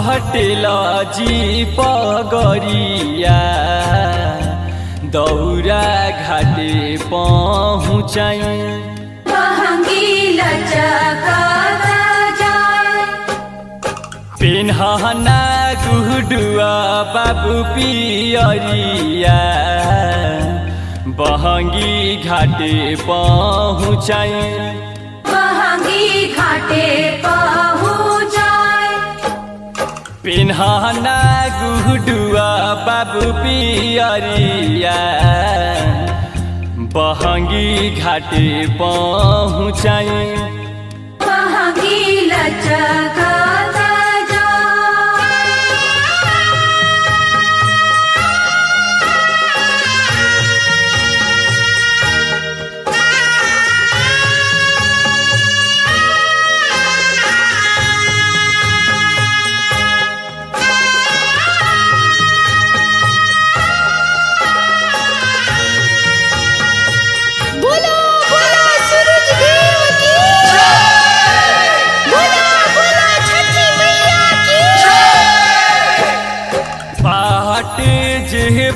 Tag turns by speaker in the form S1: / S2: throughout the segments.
S1: घटेला जी पगरिया दौरा घाटे पहुँचाई पेन्हना गुडुआ बाबू पियरिया बहंगी घाटे पहुँचाई पेन्हना गुडुआ बाबू पियरिया बहंगी घाटे पहुँचाई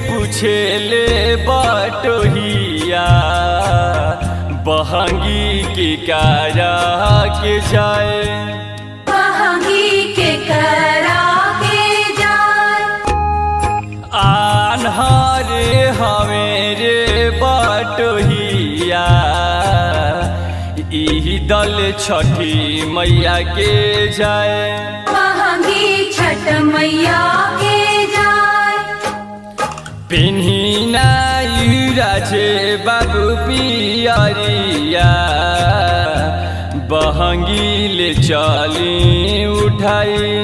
S1: पूछेले बटोहिया बहंगी के कारा के जाए आन्हरे हमेरे बटोहिया ई दल छठी मैया के जाए
S2: छठ मैया के
S1: पेन्हिना राजे बाबू पियरिया बहंगी ले चली उठाई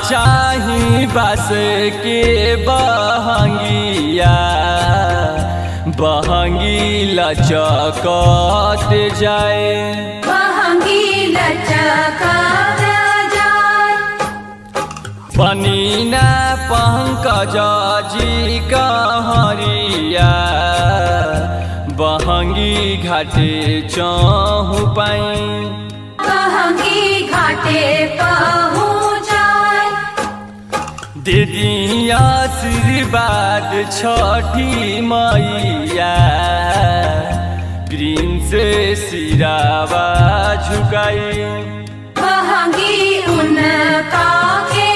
S1: चाही बस के बहंगिया बहंगी लचकत जाए पनीना पंकज जी कहरिया बहंगी घाटे चहु पाई दीदी आशीर्वाद छठी मैया प्रिंस सिरावा झुकाई
S2: उनका के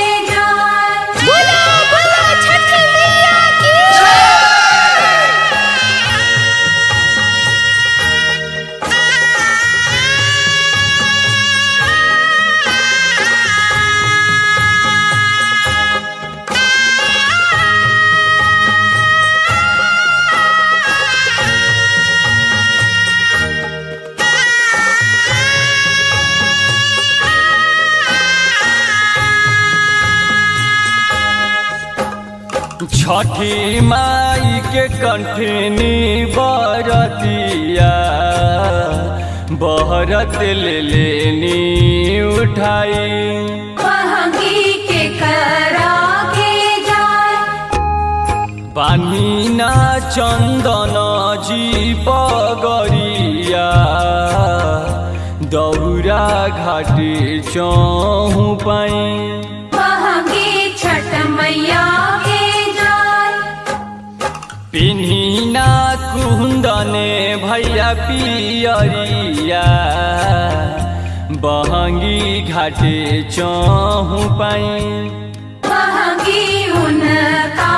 S1: छठी माई के कंठनी बरतिया बहरत ले लेनी उठाई बान्हिना चंदन जी पगरिया दौरा घाटे चहु पाई
S2: छठ मैया
S1: पिन्हिना कुंदने भैया पियरिया बहंगी घाटे चहु पाई
S2: उनका